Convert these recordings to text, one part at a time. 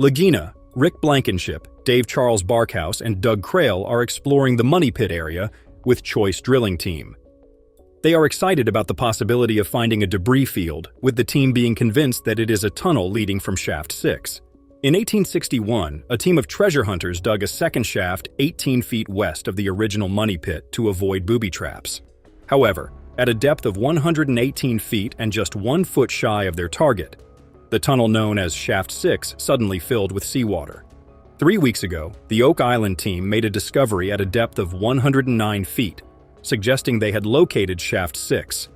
Lagena, Rick Blankenship, Dave Charles Barkhouse, and Doug Crail are exploring the Money Pit area with Choice Drilling Team. They are excited about the possibility of finding a debris field, with the team being convinced that it is a tunnel leading from Shaft 6. In 1861, a team of treasure hunters dug a second shaft 18 feet west of the original Money Pit to avoid booby traps. However, at a depth of 118 feet and just 1 foot shy of their target, the tunnel known as Shaft 6 suddenly filled with seawater. 3 weeks ago, the Oak Island team made a discovery at a depth of 109 feet, suggesting they had located Shaft 6.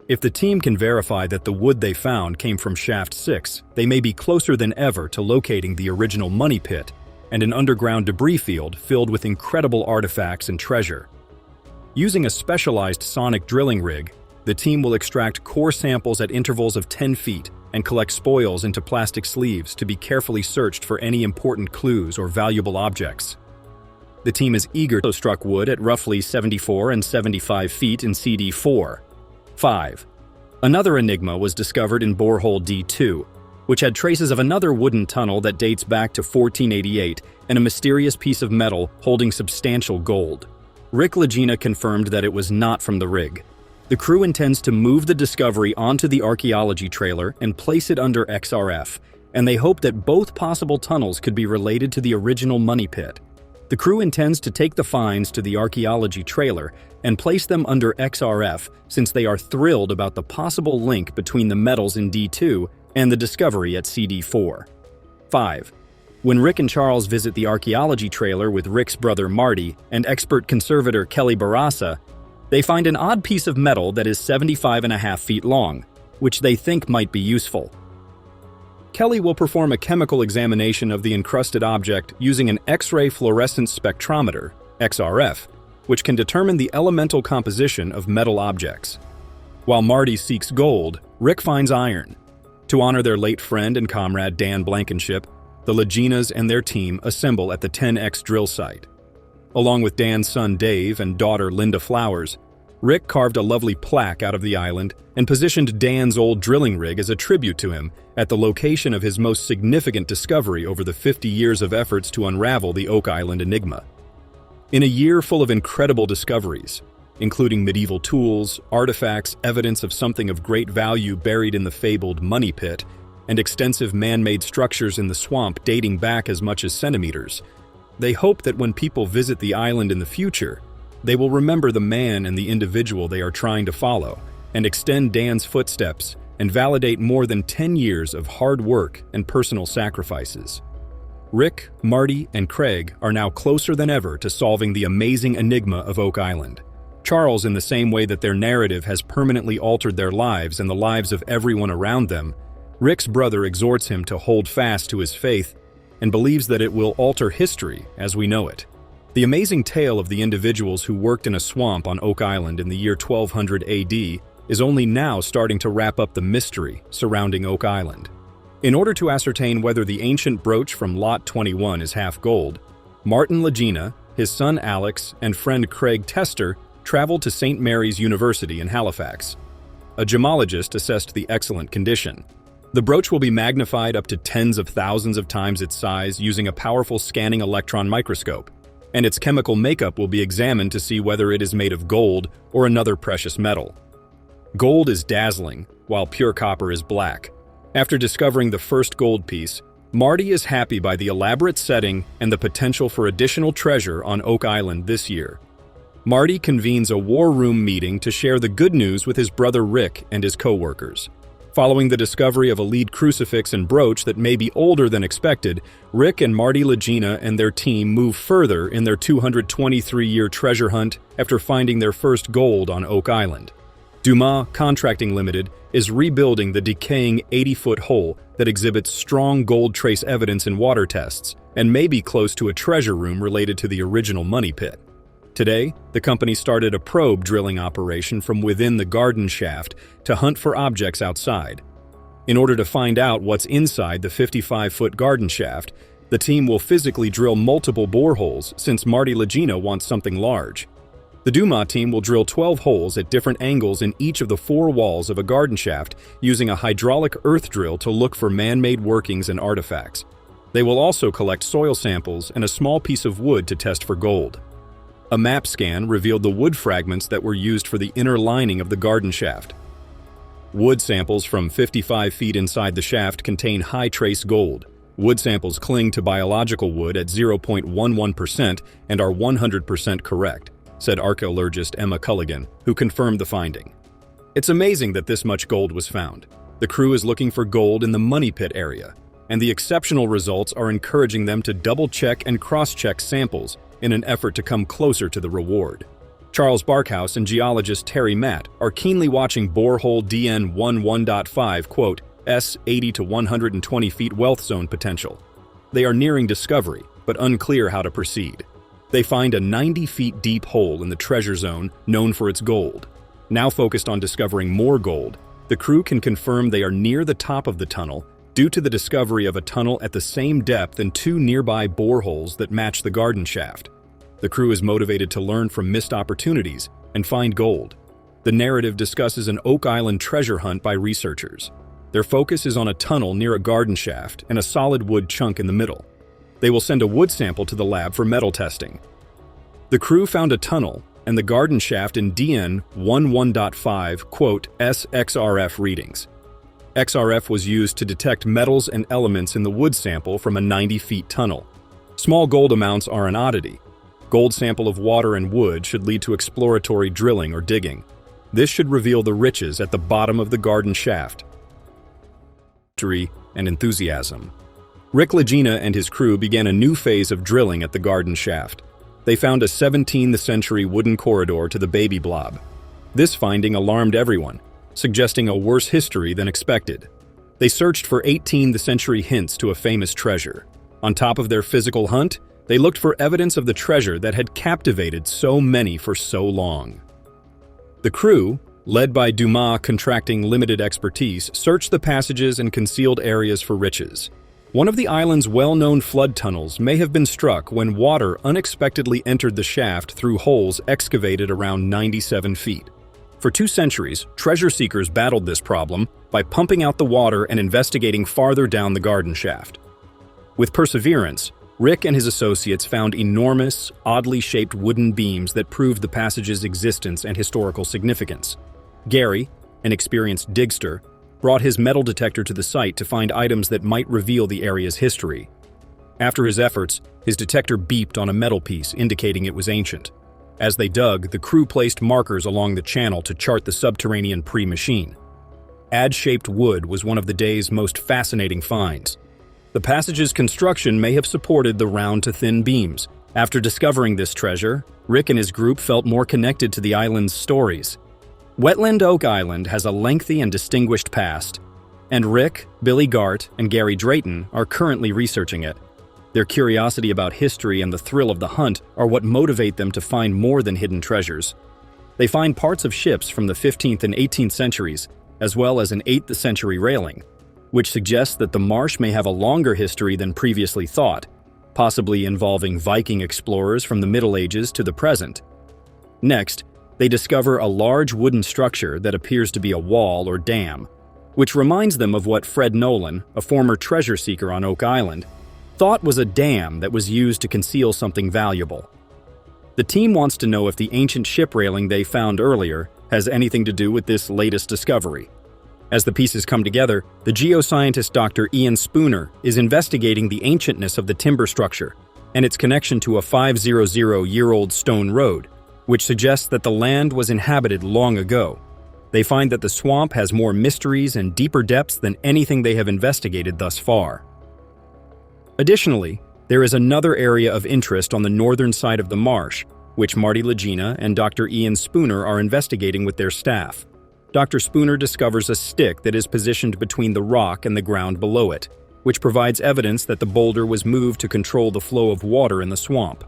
If the team can verify that the wood they found came from Shaft 6, they may be closer than ever to locating the original Money Pit and an underground debris field filled with incredible artifacts and treasure. Using a specialized sonic drilling rig, the team will extract core samples at intervals of 10 feet and collect spoils into plastic sleeves to be carefully searched for any important clues or valuable objects. The team is eager to struck wood at roughly 74 and 75 feet in CD4. 5. Another enigma was discovered in borehole D2, which had traces of another wooden tunnel that dates back to 1488 and a mysterious piece of metal holding substantial gold. Rick Lagena confirmed that it was not from the rig. The crew intends to move the discovery onto the archaeology trailer and place it under XRF, and they hope that both possible tunnels could be related to the original Money Pit. The crew intends to take the finds to the archaeology trailer and place them under XRF since they are thrilled about the possible link between the metals in D2 and the discovery at CD4. 5. When Rick and Charles visit the archaeology trailer with Rick's brother Marty and expert conservator Kelly Barassa, they find an odd piece of metal that is 75.5 feet long, which they think might be useful. Kelly will perform a chemical examination of the encrusted object using an X-ray fluorescence spectrometer, XRF, which can determine the elemental composition of metal objects. While Marty seeks gold, Rick finds iron. To honor their late friend and comrade Dan Blankenship, the Lagenas and their team assemble at the 10X drill site. Along with Dan's son Dave and daughter Linda Flowers, Rick carved a lovely plaque out of the island and positioned Dan's old drilling rig as a tribute to him at the location of his most significant discovery over the 50 years of efforts to unravel the Oak Island enigma. In a year full of incredible discoveries, including medieval tools, artifacts, evidence of something of great value buried in the fabled Money Pit, and extensive man-made structures in the swamp dating back as much as centimeters, they hope that when people visit the island in the future, they will remember the man and the individual they are trying to follow, and extend Dan's footsteps and validate more than 10 years of hard work and personal sacrifices. Rick, Marty, and Craig are now closer than ever to solving the amazing enigma of Oak Island. Charles, in the same way that their narrative has permanently altered their lives and the lives of everyone around them, Rick's brother exhorts him to hold fast to his faith and believes that it will alter history as we know it. The amazing tale of the individuals who worked in a swamp on Oak Island in the year 1200 AD is only now starting to wrap up the mystery surrounding Oak Island. In order to ascertain whether the ancient brooch from Lot 21 is half gold, Martin Lagena, his son Alex, and friend Craig Tester traveled to St. Mary's University in Halifax. A gemologist assessed the excellent condition. The brooch will be magnified up to tens of thousands of times its size using a powerful scanning electron microscope, and its chemical makeup will be examined to see whether it is made of gold or another precious metal. Gold is dazzling, while pure copper is black. After discovering the first gold piece, Marty is happy by the elaborate setting and the potential for additional treasure on Oak Island this year. Marty convenes a war room meeting to share the good news with his brother Rick and his co-workers. Following the discovery of a lead crucifix and brooch that may be older than expected, Rick and Marty Lagena and their team move further in their 223-year treasure hunt after finding their first gold on Oak Island. Dumas Contracting Limited is rebuilding the decaying 80-foot hole that exhibits strong gold trace evidence in water tests and may be close to a treasure room related to the original Money Pit. Today, the company started a probe drilling operation from within the garden shaft to hunt for objects outside. In order to find out what's inside the 55-foot garden shaft, the team will physically drill multiple boreholes since Marty Lagena wants something large. The Dumas team will drill 12 holes at different angles in each of the 4 walls of a garden shaft using a hydraulic earth drill to look for man-made workings and artifacts. They will also collect soil samples and a small piece of wood to test for gold. A map scan revealed the wood fragments that were used for the inner lining of the garden shaft. Wood samples from 55 feet inside the shaft contain high trace gold. Wood samples cling to biological wood at 0.11% and are 100% correct, said archaeologist Emma Culligan, who confirmed the finding. It's amazing that this much gold was found. The crew is looking for gold in the money pit area, and the exceptional results are encouraging them to double-check and cross-check samples in an effort to come closer to the reward. Charles Barkhouse and geologist Terry Matt are keenly watching borehole DN11.5, quote, S 80 to 120 feet wealth zone potential. They are nearing discovery, but unclear how to proceed. They find a 90 feet deep hole in the treasure zone known for its gold. Now focused on discovering more gold, the crew can confirm they are near the top of the tunnel due to the discovery of a tunnel at the same depth and two nearby boreholes that match the garden shaft. The crew is motivated to learn from missed opportunities and find gold. The narrative discusses an Oak Island treasure hunt by researchers. Their focus is on a tunnel near a garden shaft and a solid wood chunk in the middle. They will send a wood sample to the lab for metal testing. The crew found a tunnel and the garden shaft in DN11.5, quote, SXRF readings. XRF was used to detect metals and elements in the wood sample from a 90 feet tunnel. Small gold amounts are an oddity. Gold sample of water and wood should lead to exploratory drilling or digging. This should reveal the riches at the bottom of the garden shaft. And enthusiasm. Rick Lagena and his crew began a new phase of drilling at the garden shaft. They found a 17th century wooden corridor to the baby blob. This finding alarmed everyone, suggesting a worse history than expected. They searched for 18th century hints to a famous treasure. On top of their physical hunt, they looked for evidence of the treasure that had captivated so many for so long. The crew, led by Dumas contracting limited expertise, searched the passages and concealed areas for riches. One of the island's well-known flood tunnels may have been struck when water unexpectedly entered the shaft through holes excavated around 97 feet. For 2 centuries, treasure seekers battled this problem by pumping out the water and investigating farther down the garden shaft. With perseverance, Rick and his associates found enormous, oddly shaped wooden beams that proved the passage's existence and historical significance. Gary, an experienced digster, brought his metal detector to the site to find items that might reveal the area's history. After his efforts, his detector beeped on a metal piece, indicating it was ancient. As they dug, the crew placed markers along the channel to chart the subterranean pre-machine. Ad-shaped wood was one of the day's most fascinating finds. The passage's construction may have supported the round-to-thin beams. After discovering this treasure, Rick and his group felt more connected to the island's stories. Wetland Oak Island has a lengthy and distinguished past, and Rick, Billy Gart, and Gary Drayton are currently researching it. Their curiosity about history and the thrill of the hunt are what motivate them to find more than hidden treasures. They find parts of ships from the 15th and 18th centuries, as well as an 8th century railing, which suggests that the marsh may have a longer history than previously thought, possibly involving Viking explorers from the Middle Ages to the present. Next, they discover a large wooden structure that appears to be a wall or dam, which reminds them of what Fred Nolan, a former treasure seeker on Oak Island, thought was a dam that was used to conceal something valuable. The team wants to know if the ancient ship railing they found earlier has anything to do with this latest discovery. As the pieces come together, the geoscientist Dr. Ian Spooner is investigating the ancientness of the timber structure and its connection to a 500-year-old stone road, which suggests that the land was inhabited long ago. They find that the swamp has more mysteries and deeper depths than anything they have investigated thus far. Additionally, there is another area of interest on the northern side of the marsh, which Marty Lagena and Dr. Ian Spooner are investigating with their staff. Dr. Spooner discovers a stick that is positioned between the rock and the ground below it, which provides evidence that the boulder was moved to control the flow of water in the swamp.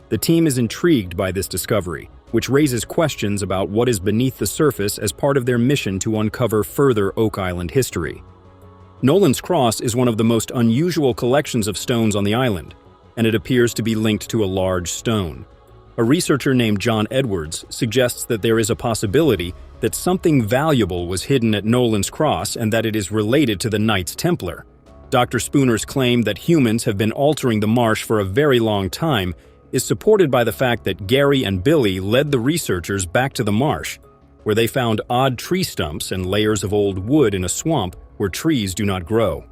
The team is intrigued by this discovery, which raises questions about what is beneath the surface as part of their mission to uncover further Oak Island history. Nolan's Cross is one of the most unusual collections of stones on the island, and it appears to be linked to a large stone. A researcher named John Edwards suggests that there is a possibility that something valuable was hidden at Nolan's Cross and that it is related to the Knights Templar. Dr. Spooner's claim that humans have been altering the marsh for a very long time is supported by the fact that Gary and Billy led the researchers back to the marsh, where they found odd tree stumps and layers of old wood in a swamp where trees do not grow.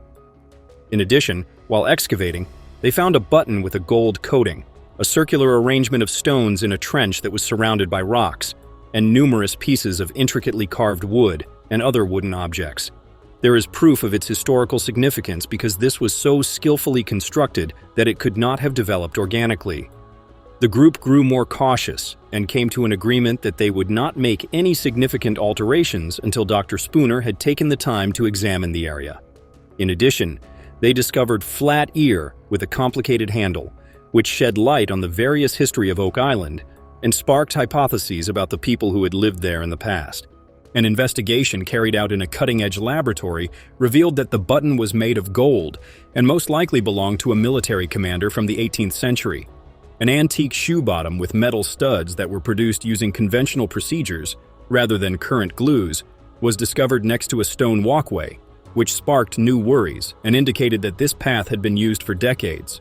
In addition, while excavating, they found a button with a gold coating, a circular arrangement of stones in a trench that was surrounded by rocks, and numerous pieces of intricately carved wood and other wooden objects. There is proof of its historical significance because this was so skillfully constructed that it could not have developed organically. The group grew more cautious and came to an agreement that they would not make any significant alterations until Dr. Spooner had taken the time to examine the area. In addition, they discovered flat ear with a complicated handle, which shed light on the various history of Oak Island and sparked hypotheses about the people who had lived there in the past. An investigation carried out in a cutting-edge laboratory revealed that the button was made of gold and most likely belonged to a military commander from the 18th century. An antique shoe bottom with metal studs that were produced using conventional procedures rather than current glues was discovered next to a stone walkway, which sparked new worries and indicated that this path had been used for decades.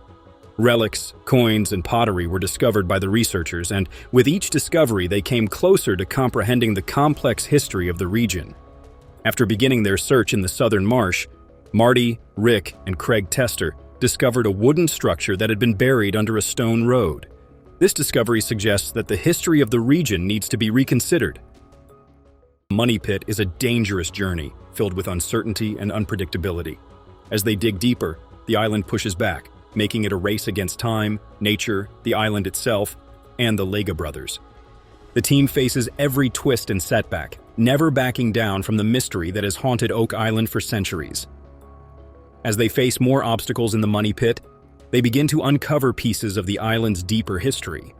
Relics, coins, and pottery were discovered by the researchers, and with each discovery they came closer to comprehending the complex history of the region. After beginning their search in the southern marsh, Marty, Rick, and Craig Tester discovered a wooden structure that had been buried under a stone road. This discovery suggests that the history of the region needs to be reconsidered. The Money Pit is a dangerous journey, filled with uncertainty and unpredictability. As they dig deeper, the island pushes back, making it a race against time, nature, the island itself, and the Lagena brothers. The team faces every twist and setback, never backing down from the mystery that has haunted Oak Island for centuries. As they face more obstacles in the Money Pit, they begin to uncover pieces of the island's deeper history.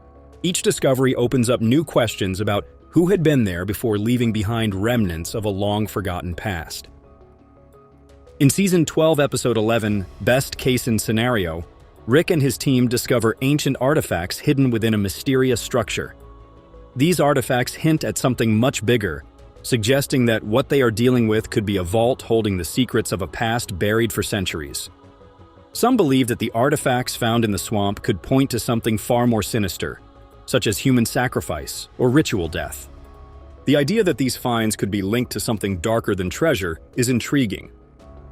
Each discovery opens up new questions about who had been there before leaving behind remnants of a long-forgotten past. In Season 12, Episode 11, Best Case in Scenario, Rick and his team discover ancient artifacts hidden within a mysterious structure. These artifacts hint at something much bigger, suggesting that what they are dealing with could be a vault holding the secrets of a past buried for centuries. Some believe that the artifacts found in the swamp could point to something far more sinister, such as human sacrifice or ritual death. The idea that these finds could be linked to something darker than treasure is intriguing.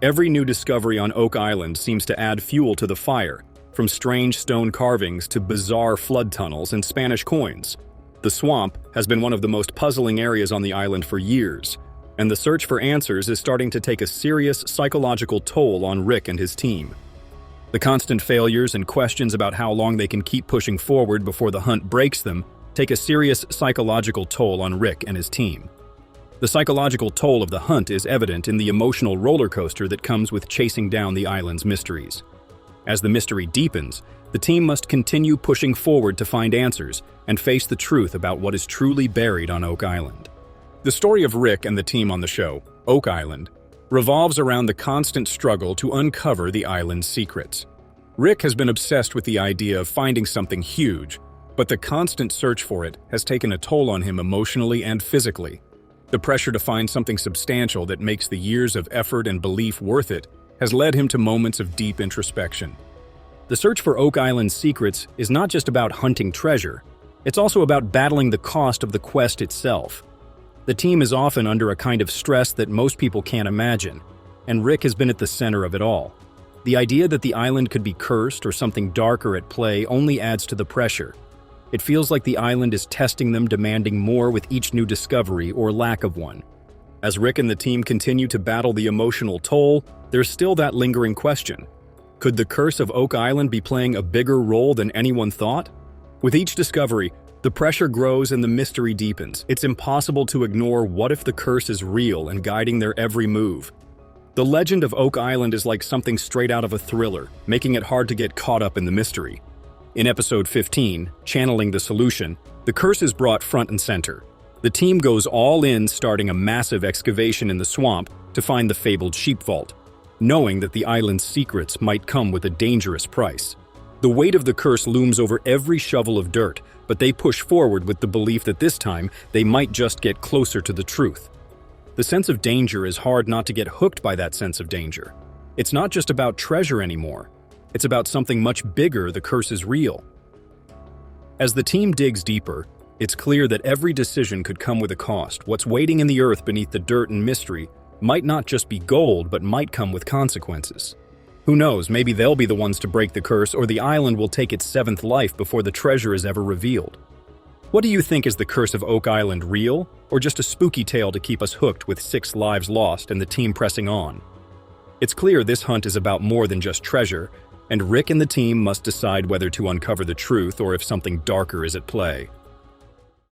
Every new discovery on Oak Island seems to add fuel to the fire, from strange stone carvings to bizarre flood tunnels and Spanish coins. The swamp has been one of the most puzzling areas on the island for years, and the search for answers is starting to take a serious psychological toll on Rick and his team. The constant failures and questions about how long they can keep pushing forward before the hunt breaks them take a serious psychological toll on Rick and his team. The psychological toll of the hunt is evident in the emotional roller coaster that comes with chasing down the island's mysteries. As the mystery deepens, the team must continue pushing forward to find answers and face the truth about what is truly buried on Oak Island. The story of Rick and the team on the show, Oak Island, revolves around the constant struggle to uncover the island's secrets. Rick has been obsessed with the idea of finding something huge, but the constant search for it has taken a toll on him emotionally and physically. The pressure to find something substantial that makes the years of effort and belief worth it has led him to moments of deep introspection. The search for Oak Island's secrets is not just about hunting treasure, it's also about battling the cost of the quest itself. The team is often under a kind of stress that most people can't imagine, and Rick has been at the center of it all. The idea that the island could be cursed or something darker at play only adds to the pressure. It feels like the island is testing them, demanding more with each new discovery or lack of one. As Rick and the team continue to battle the emotional toll, there's still that lingering question. Could the curse of Oak Island be playing a bigger role than anyone thought? With each discovery, the pressure grows and the mystery deepens. It's impossible to ignore what if the curse is real and guiding their every move. The legend of Oak Island is like something straight out of a thriller, making it hard to get caught up in the mystery. In episode 15, Channeling the Solution, the curse is brought front and center. The team goes all in, starting a massive excavation in the swamp to find the fabled sheep vault, knowing that the island's secrets might come with a dangerous price. The weight of the curse looms over every shovel of dirt, but they push forward with the belief that this time they might just get closer to the truth. The sense of danger is hard not to get hooked by that sense of danger. It's not just about treasure anymore. It's about something much bigger. The curse is real. As the team digs deeper, it's clear that every decision could come with a cost. What's waiting in the earth beneath the dirt and mystery might not just be gold, but might come with consequences. Who knows, maybe they'll be the ones to break the curse, or the island will take its seventh life before the treasure is ever revealed. What do you think, is the curse of Oak Island real, or just a spooky tale to keep us hooked with 6 lives lost and the team pressing on? It's clear this hunt is about more than just treasure, and Rick and the team must decide whether to uncover the truth or if something darker is at play.